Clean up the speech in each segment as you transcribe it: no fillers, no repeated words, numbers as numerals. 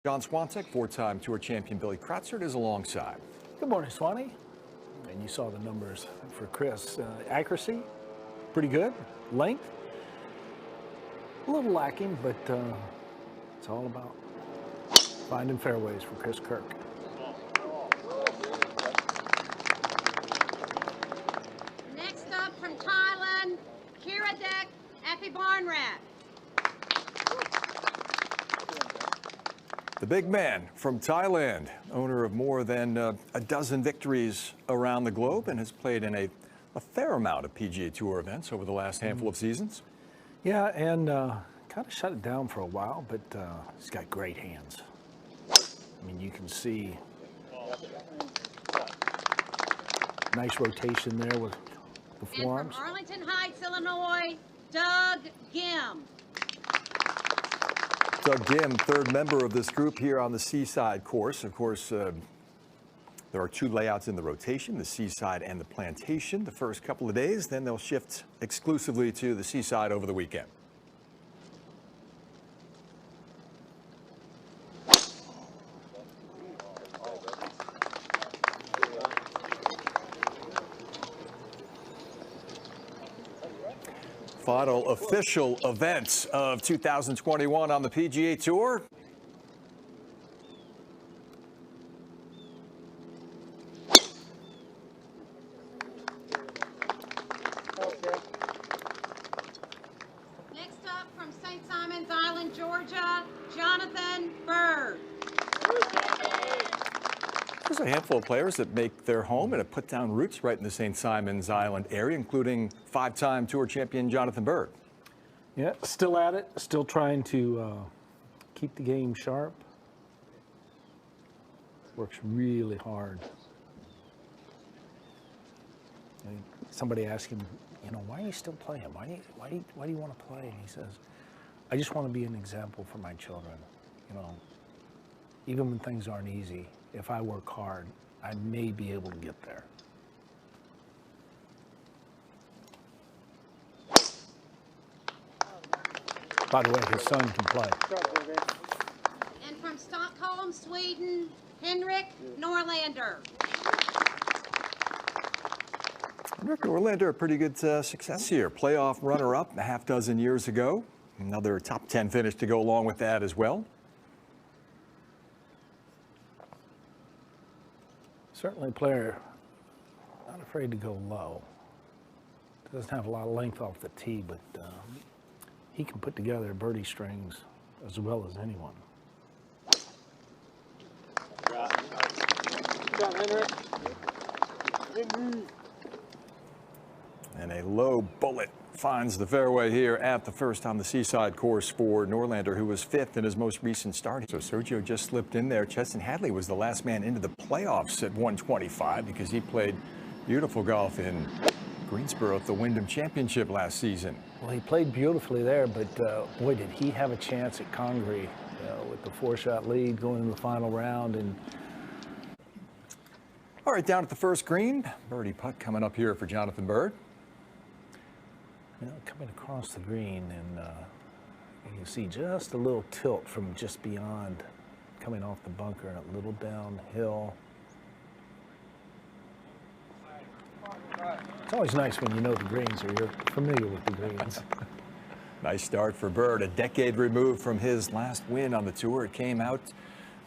John Swantek, four-time Tour champion Billy Kratzert is alongside. Good morning, Swanee. And you saw the numbers for Chris. Accuracy, pretty good. Length, a little lacking, but it's all about finding fairways for Chris Kirk. Next up from Thailand, Kiradek Epibarnrat. The big man from Thailand, owner of more than a dozen victories around the globe, and has played in a fair amount of PGA Tour events over the last handful of seasons. Yeah, and kind of shut it down for a while, but he's got great hands. I mean, you can see nice rotation there with the forearms. And from Arlington Heights, Illinois, Doug Gim. Doug Gim, third member of this group here on the Seaside course. Of course, there are two layouts in the rotation, the Seaside and the Plantation, the first couple of days. Then they'll shift exclusively to the Seaside over the weekend. Final official events of 2021 on the PGA Tour. Next up from St. Simons Island, Georgia, Jonathan Bird. There's a handful of players that make their home and have put down roots right in the St. Simons Island area, including five-time Tour champion Jonathan Bird. Yeah, still at it, still trying to keep the game sharp. Works really hard. And somebody asked him, you know, why are you still playing? Why do you want to play? And he says, I just want to be an example for my children. You know, even when things aren't easy, if I work hard, I may be able to get there. By the way, his son can play. And from Stockholm, Sweden, Henrik Norlander. Henrik Norlander, a pretty good success here. Playoff runner-up a half dozen years ago. Another top 10 finish to go along with that as well. Certainly a player not afraid to go low. Doesn't have a lot of length off the tee, but he can put together birdie strings as well as anyone. And a low bullet finds the fairway here at the first on the Seaside course for Norlander, who was fifth in his most recent start. So Sergio just slipped in there. Cheston Hadley was the last man into the playoffs at 125 because he played beautiful golf in Greensboro at the Wyndham Championship last season. Well, he played beautifully there, but boy, did he have a chance at Congaree with the four-shot lead going into the final round. And all right, down at the first green, birdie putt coming up here for Jonathan Bird. You know, coming across the green, and you can see just a little tilt from just beyond, coming off the bunker and a little downhill. It's always nice when you know the greens or you're familiar with the greens. Nice start for Bird, a decade removed from his last win on the tour. It came out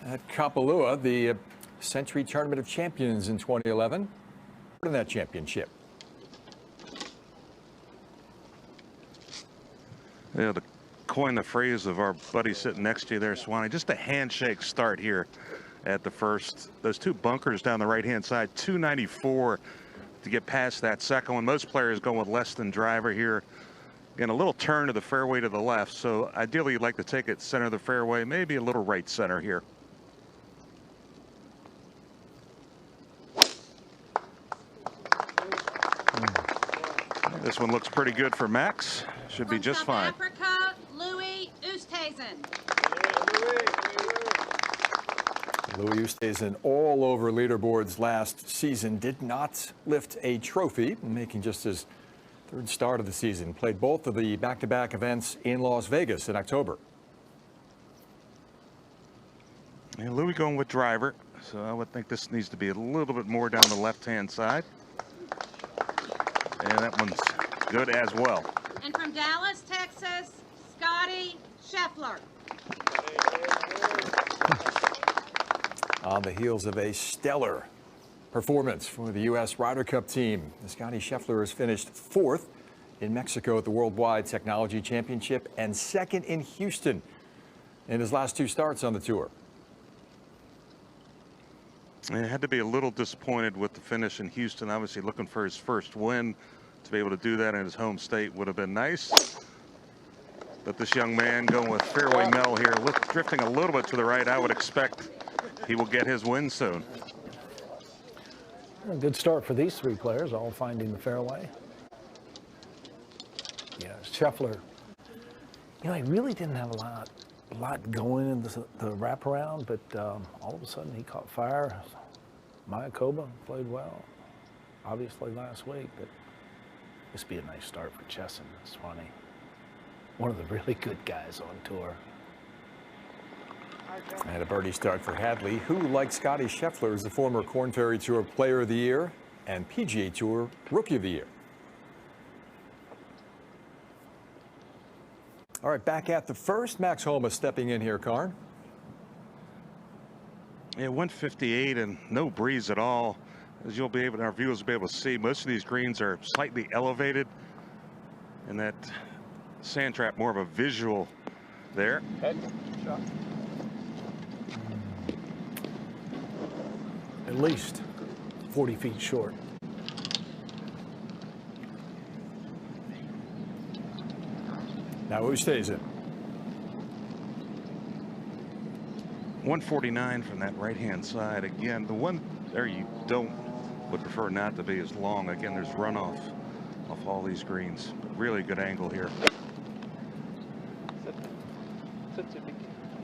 at Kapalua, the Century Tournament of Champions in 2011. In that championship. Yeah, to coin the phrase of our buddy sitting next to you there, Swanee, just a handshake start here at the first. Those two bunkers down the right-hand side, 294 to get past that second one. Most players go with less than driver here. Again, a little turn to the fairway to the left, so ideally you'd like to take it center of the fairway, maybe a little right center here. This one looks pretty good for Max. Should be just fine. Africa, LouisOosthuizen. LouisOosthuizen all over leaderboards last season, did not lift a trophy, making just his third start of the season. Played both of the back-to-back events in Las Vegas in October. And Louis going with driver, so I would think this needs to be a little bit more down the left-hand side. And that one's good as well. And from Dallas, Texas, Scotty Scheffler. On the heels of a stellar performance for the U.S. Ryder Cup team, Scotty Scheffler has finished 4th in Mexico at the Worldwide Technology Championship and 2nd in Houston in his last 2 starts on the tour. And had to be a little disappointed with the finish in Houston. Obviously looking for his first win. To be able to do that in his home state would have been nice. But this young man going with fairway Mel here, drifting a little bit to the right. I would expect he will get his win soon. A good start for these 3 players, all finding the fairway. Yeah, Scheffler, you know, he really didn't have a lot going in the wraparound, but all of a sudden he caught fire. Mayakoba played well, obviously last week, but this would be a nice start for Chesson. It's funny. One of the really good guys on tour. And a birdie start for Hadley, who, like Scotty Scheffler, is the former Korn Ferry Tour Player of the Year and PGA Tour Rookie of the Year. All right, back at the first, Max Homa stepping in here, Karn. Yeah, 158 and no breeze at all. As you'll be able, our viewers will be able to see, most of these greens are slightly elevated, and that sand trap more of a visual there. At least 40 feet short. Now Oosthuizen. 149 from that right-hand side. Again, the one there you would prefer not to be as long. Again, there's runoff off all these greens. But really good angle here.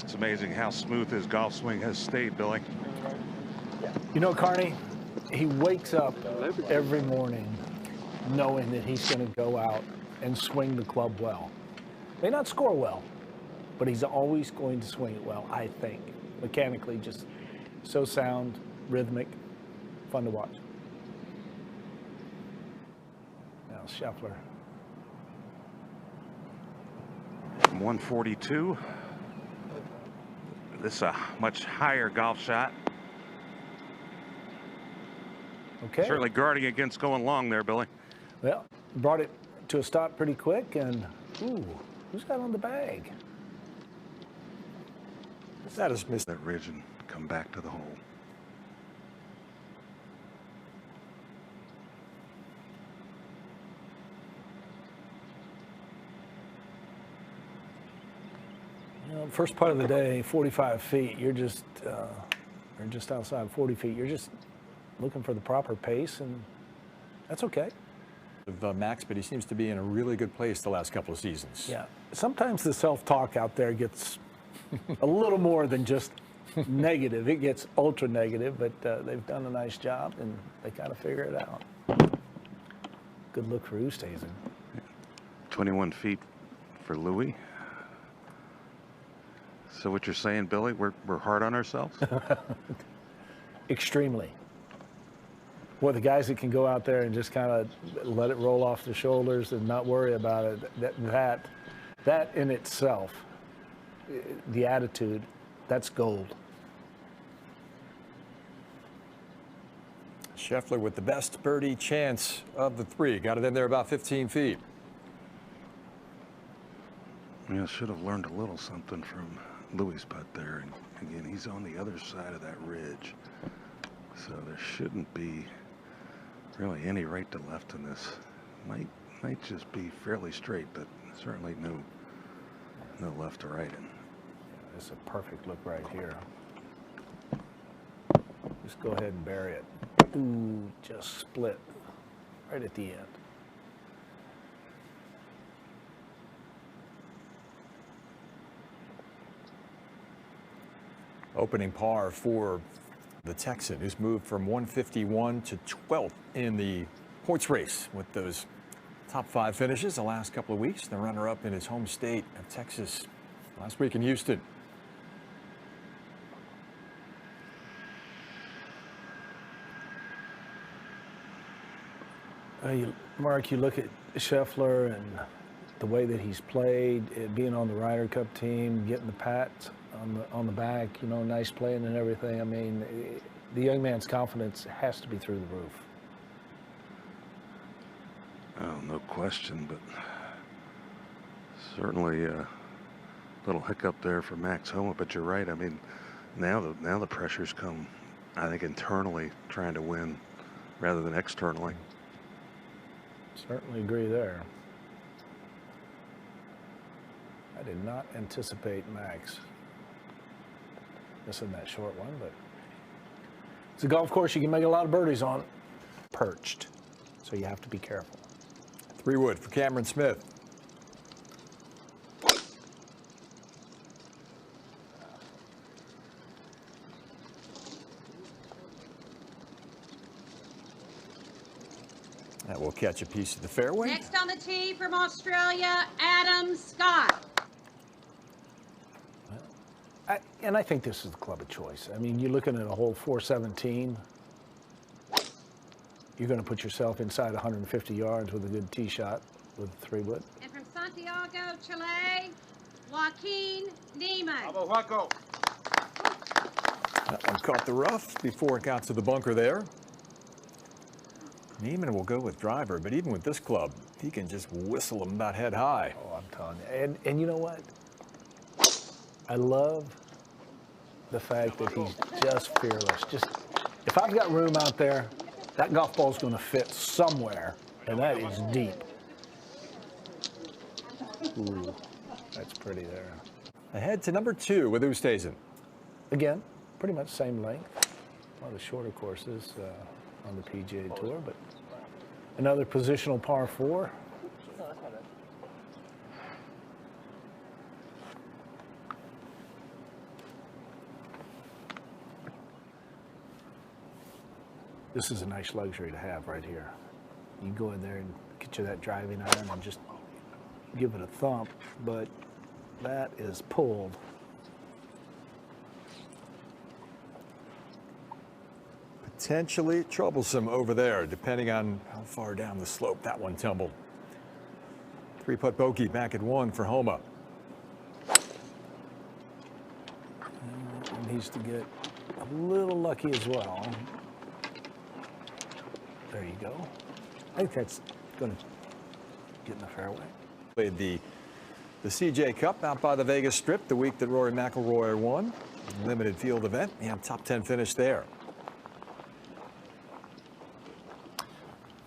It's amazing how smooth his golf swing has stayed, Billy. You know, Carney, he wakes up every morning knowing that he's going to go out and swing the club well. May not score well, but he's always going to swing it well, I think. Mechanically, just so sound, rhythmic, fun to watch. Now, Scheffler. 142. This is a much higher golf shot. Okay. Certainly guarding against going long there, Billy. Well, brought it to a stop pretty quick, and ooh, who's got on the bag? That is missed. That ridge and come back to the hole. You know, first part of the day, 45 feet, you're just outside 40 feet. You're just looking for the proper pace, and that's okay. Of Max, but he seems to be in a really good place the last couple of seasons. Yeah. Sometimes the self-talk out there gets a little more than just negative. It gets ultra negative, but they've done a nice job, and they kind of figure it out. Good look for Oosthuizen. 21 feet for Louis. So what you're saying, Billy, we're hard on ourselves? Extremely. Well, the guys that can go out there and just kind of let it roll off the shoulders and not worry about it, that in itself, the attitude, that's gold. Scheffler with the best birdie chance of the 3. Got it in there about 15 feet. Yeah, should have learned a little something from Louis' putt there. And again, he's on the other side of that ridge. So there shouldn't be really any right to left in this. Might just be fairly straight, but certainly no left to right. This is a perfect look right here. Just go ahead and bury it. Ooh, just split right at the end. Opening par for the Texan, who's moved from 151 to 12th in the points race with those top 5 finishes the last couple of weeks. The runner-up in his home state of Texas last week in Houston. Mark, you look at Scheffler and the way that he's played, being on the Ryder Cup team, getting the pats on the back, you know, nice playing and everything. I mean, the young man's confidence has to be through the roof. Oh, no question, but certainly a little hiccup there for Max Homa. But you're right. I mean, now the pressures come, I think, internally trying to win rather than externally. Certainly agree there. I did not anticipate Max missing that short one, but it's a golf course you can make a lot of birdies on. Perched, so you have to be careful. 3 wood for Cameron Smith. That will catch a piece of the fairway. Next on the tee from Australia, Adam Scott. And I think this is the club of choice. I mean, you're looking at a hole 417. You're going to put yourself inside 150 yards with a good tee shot with a 3 wood. And from Santiago, Chile, Joaquin Neiman. Vamos, Waco. That one caught the rough before it got to the bunker there. Neiman will go with driver, but even with this club, he can just whistle them about head high. Oh, I'm telling you. And you know what? I love the fact that he's just fearless. Just, if I've got room out there, that golf ball's going to fit somewhere, and that is deep. Ooh, that's pretty there. Ahead to number 2 with Oosthuizen. Again, pretty much same length. One of the shorter courses on the PGA Tour, but another positional par 4. This is a nice luxury to have right here. You go in there and get you that driving iron and just give it a thump, but that is pulled. Potentially troublesome over there, depending on how far down the slope that one tumbled. 3-putt bogey back at 1 for Homa. And needs to get a little lucky as well. There you go. I think that's going to get in the fairway. Played the CJ Cup out by the Vegas Strip the week that Rory McIlroy won. Limited field event. Yeah, top 10 finish there.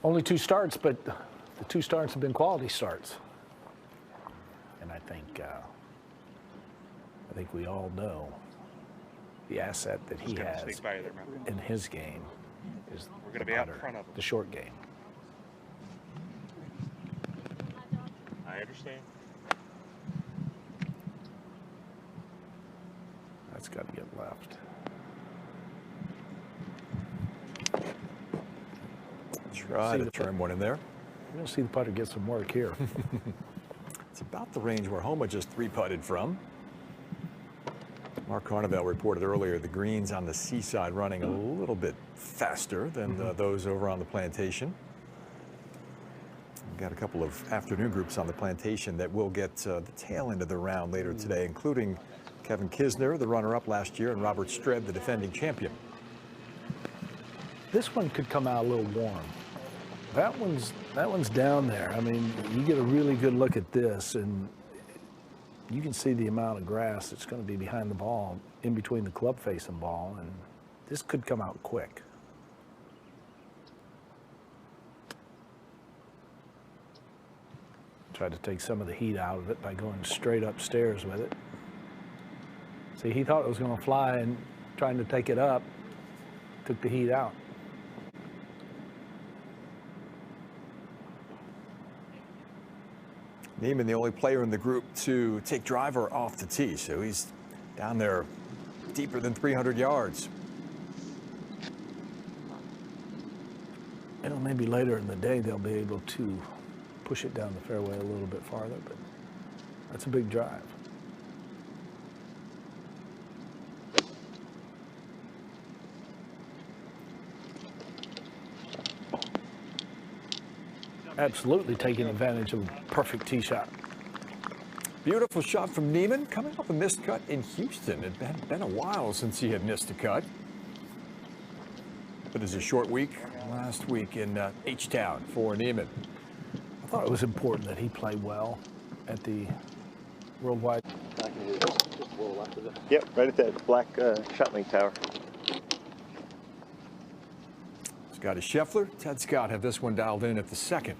Only 2 starts, but the 2 starts have been quality starts. And I think we all know the asset that he has in his game is We're going to be out in front of him. the short game. I understand. That's got to get left. Try to trim one in there. We're going to see the putter get some work here. It's about the range where Homa just 3-putted from. Mark Carnevale reported earlier the greens on the seaside running a little bit faster than those over on the plantation. We've got a couple of afternoon groups on the plantation that will get the tail end of the round later today, including Kevin Kisner, the runner-up last year, and Robert Streb, the defending champion. This one could come out a little warm. That one's down there. I mean, you get a really good look at this, and you can see the amount of grass that's going to be behind the ball, in between the club face and ball, and this could come out quick. Tried to take some of the heat out of it by going straight upstairs with it. See, he thought it was going to fly, and trying to take it up, took the heat out. Neiman, the only player in the group to take driver off the tee, so he's down there deeper than 300 yards. You know, maybe later in the day they'll be able to push it down the fairway a little bit farther, but that's a big drive. absolutely taking advantage of a perfect tee shot. Beautiful shot from Neiman, coming off a missed cut in Houston. It had been a while since he had missed a cut. But it's a short week last week in H-Town for Neiman. I thought it was important that he play well at the Worldwide. Yep, right at that black shot link tower. Scotty Scheffler, Ted Scott have this one dialed in at the second.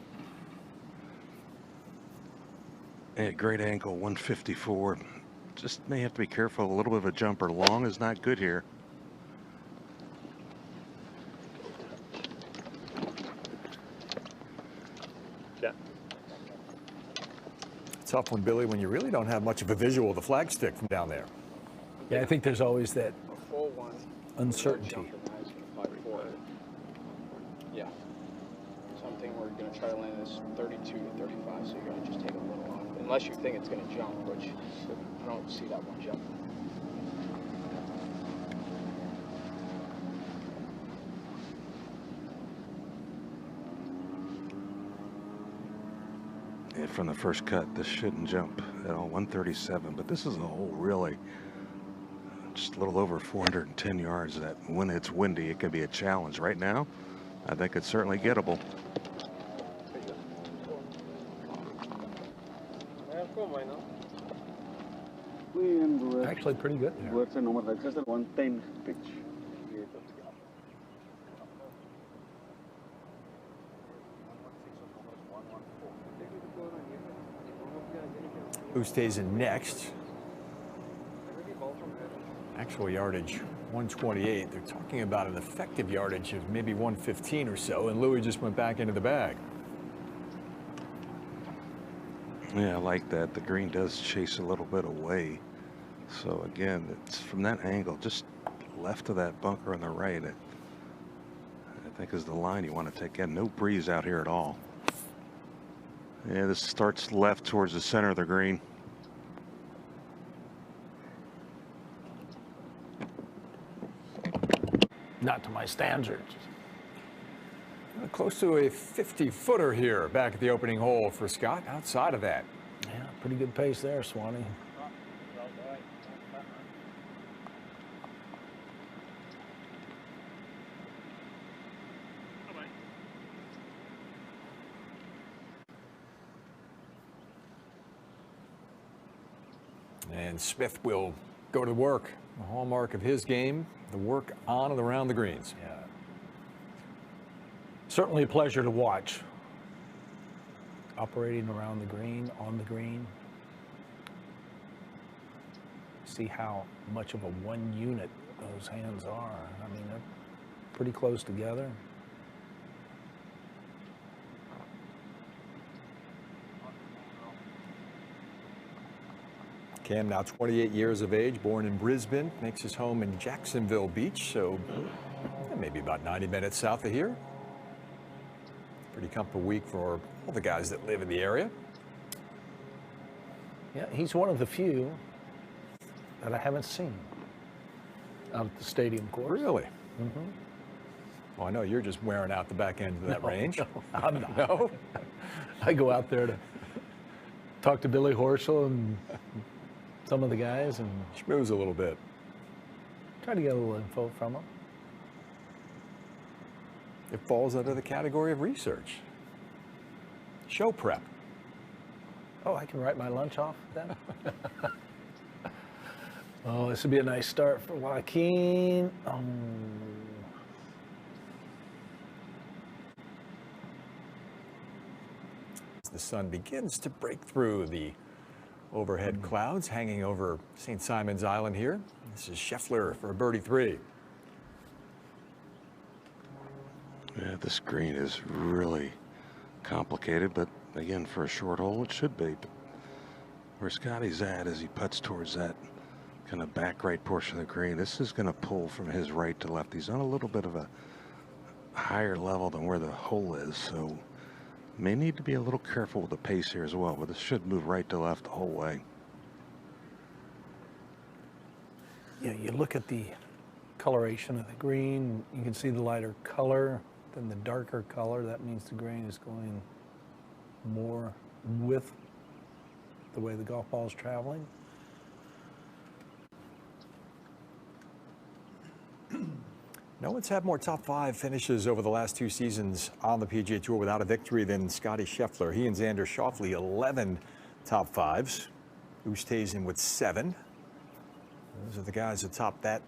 At great angle, 154. Just may have to be careful. A little bit of a jumper. Long is not good here. Yeah. Tough one, Billy, when you really don't have much of a visual of the flagstick from down there. Yeah, I think there's always that uncertainty. Yeah. So I'm thinking we're going to try to land this 32 to 35, so you're going to just take a little off. Unless you think it's going to jump, which I don't see that one jump. And from the first cut, this shouldn't jump at all. 137, but this is a hole really just a little over 410 yards. That when it's windy, it can be a challenge. Right now, I think it's certainly gettable. Actually pretty good there. 110 pitch. Oosthuizen next. Actual yardage 128. They're talking about an effective yardage of maybe 115 or so, and Louis just went back into the bag. Yeah, I like that. The green does chase a little bit away. So again, it's from that angle, just left of that bunker on the right. I think is the line you want to take in. No breeze out here at all. Yeah, this starts left towards the center of the green. Not to my standards. Close to a 50-footer here back at the opening hole for Scott. Outside of that. Yeah, pretty good pace there, Swanee. And Smith will go to work. The hallmark of his game, the work on and around the greens. Yeah. Certainly a pleasure to watch. Operating around the green, on the green. See how much of a one unit those hands are. I mean, they're pretty close together. Cam, now 28 years of age, born in Brisbane, makes his home in Jacksonville Beach, so maybe about 90 minutes south of here. Pretty comfortable week for all the guys that live in the area. Yeah, he's one of the few that I haven't seen out at the stadium course. Really? Mm-hmm. Well, I know you're just wearing out the back end of that range. No, I'm not. No? I go out there to talk to Billy Horschel and some of the guys and Schmooze a little bit. try to get a little info from them. It falls under the category of research. Show prep. Oh, I can write my lunch off then? Oh, this would be a nice start for Joaquin. As the sun begins to break through the overhead clouds hanging over St. Simon's Island here. This is Scheffler for a birdie 3. Yeah, this green is really complicated, but again, for a short hole, it should be. But where Scotty's at as he putts towards that kind of back right portion of the green, this is going to pull from his right to left. He's on a little bit of a higher level than where the hole is, so may need to be a little careful with the pace here as well, but this should move right to left the whole way. Yeah, you look at the coloration of the green, you can see the lighter color than the darker color. That means the green is going more with the way the golf ball is traveling. No one's had more top 5 finishes over the last 2 seasons on the PGA Tour without a victory than Scotty Scheffler. He and Xander Schauffele, 11 top 5s. Oosthuizen with 7. Those are the guys that top that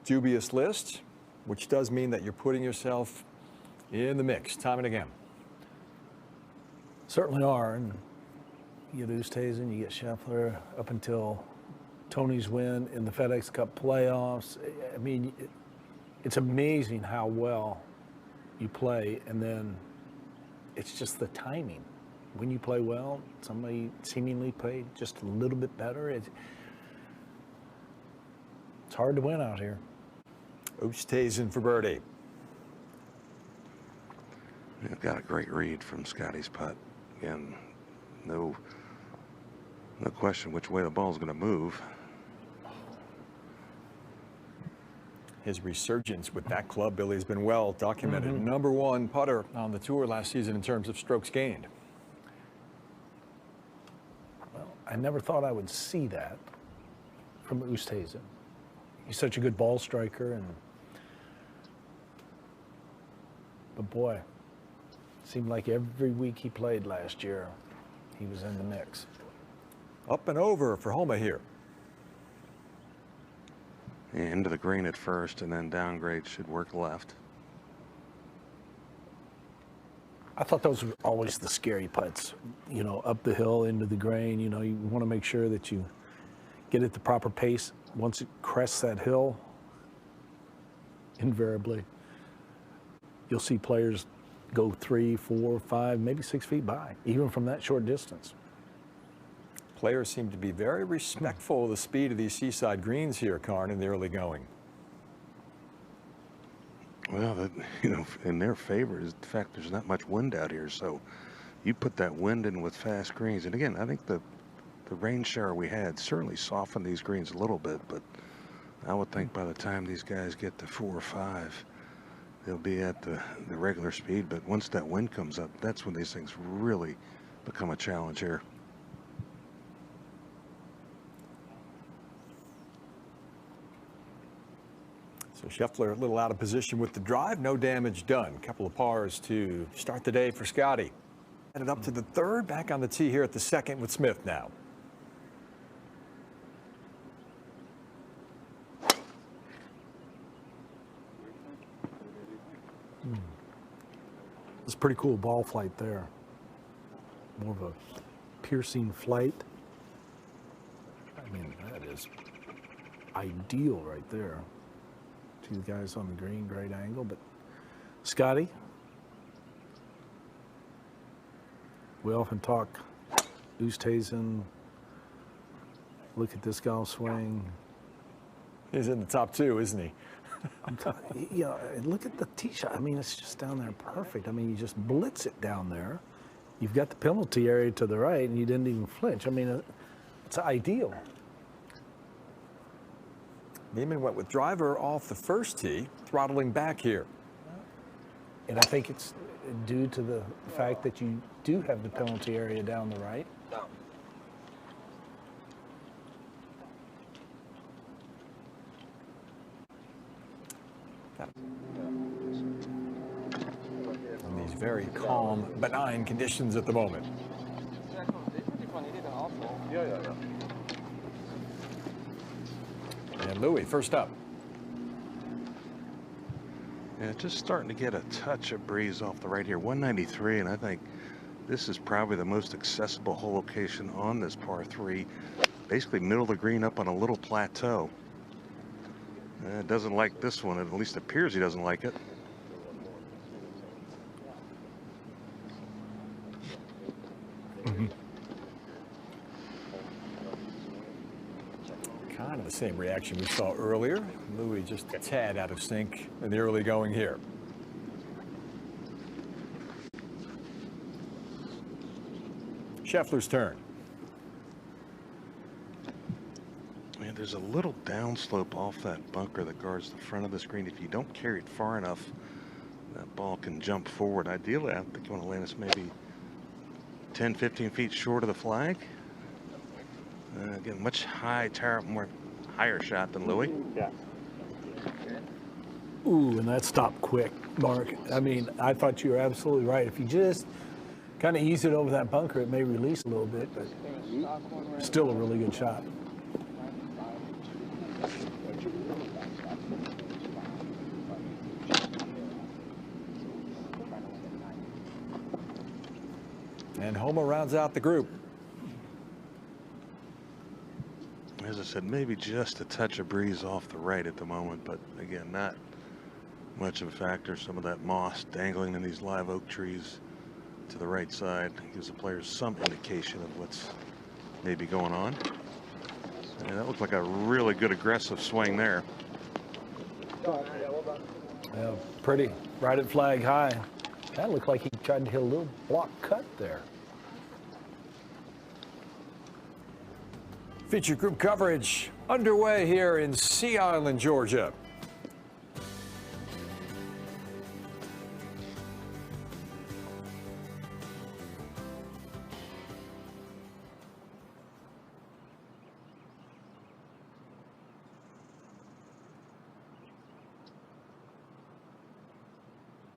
dubious list, which does mean that you're putting yourself in the mix time and again. Certainly are. And you get Oosthuizen, you get Scheffler, up until Tony's win in the FedEx Cup playoffs. I mean, it's amazing how well you play, and then it's just the timing. When you play well, somebody seemingly played just a little bit better. It's hard to win out here. Oosthuizen for birdie. Got a great read from Scotty's putt. Again, no question which way the ball's going to move. His resurgence with that club, Billy, has been well documented. #1 putter on the tour last season in terms of strokes gained. Well, I never thought I would see that from Oosthuizen. He's such a good ball striker, but boy, seemed like every week he played last year, he was in the mix. Up and over for Homa here. Into the green at first, and then downgrade, should work left. I thought those were always the scary putts, you know, up the hill into the green. You know, you want to make sure that you get at the proper pace. Once it crests that hill, invariably, you'll see players go 3, 4, 5, maybe 6 feet by, even from that short distance. Players seem to be very respectful of the speed of these seaside greens here, Karn, in the early going. Well, you know, in their favor is the fact there's not much wind out here, so you put that wind in with fast greens. And again, I think the rain shower we had certainly softened these greens a little bit, but I would think by the time these guys get to 4 or 5, they'll be at the regular speed. But once that wind comes up, that's when these things really become a challenge here. So Scheffler a little out of position with the drive, no damage done. Couple of pars to start the day for Scotty. Headed up to the 3rd, back on the tee here at the 2nd with Smith now. It's pretty cool ball flight there. More of a piercing flight. I mean, that is ideal right there. 2 guys on the green, great angle. But Scotty, we often talk Oosthuizen. Look at this golf swing. He's in the top 2, isn't he? You know, look at the tee shot. I mean, it's just down there perfect. I mean, you just blitz it down there. You've got the penalty area to the right, and you didn't even flinch. I mean, it's ideal. Neiman went with driver off the first tee, throttling back here. And I think it's due to the fact that you do have the penalty area down the right. On these very calm, benign conditions at the moment. And Louis, first up. Yeah, just starting to get a touch of breeze off the right here. 193, and I think this is probably the most accessible hole location on this par 3. Basically middle of the green up on a little plateau. Doesn't like this one. It at least appears he doesn't like it. Kind of the same reaction we saw earlier. Louis just a tad out of sync in the early going here. Scheffler's turn. Man, there's a little downslope off that bunker that guards the front of the screen. If you don't carry it far enough, that ball can jump forward. Ideally, I think you want to land this maybe 10, 15 feet short of the flag. Again, much more higher shot than Louis. Yeah. Ooh, and that stopped quick, Mark. I mean, I thought you were absolutely right. If you just kind of ease it over that bunker, it may release a little bit, but still a really good shot. And Homa rounds out the group. As I said, maybe just a touch of breeze off the right at the moment, but again, not much of a factor. Some of that moss dangling in these live oak trees to the right side gives the players some indication of what's maybe going on. And that looked like a really good aggressive swing there. Yeah, pretty. Right at flag high. That looked like he tried to hit a little block cut there. Feature group coverage underway here in Sea Island, Georgia.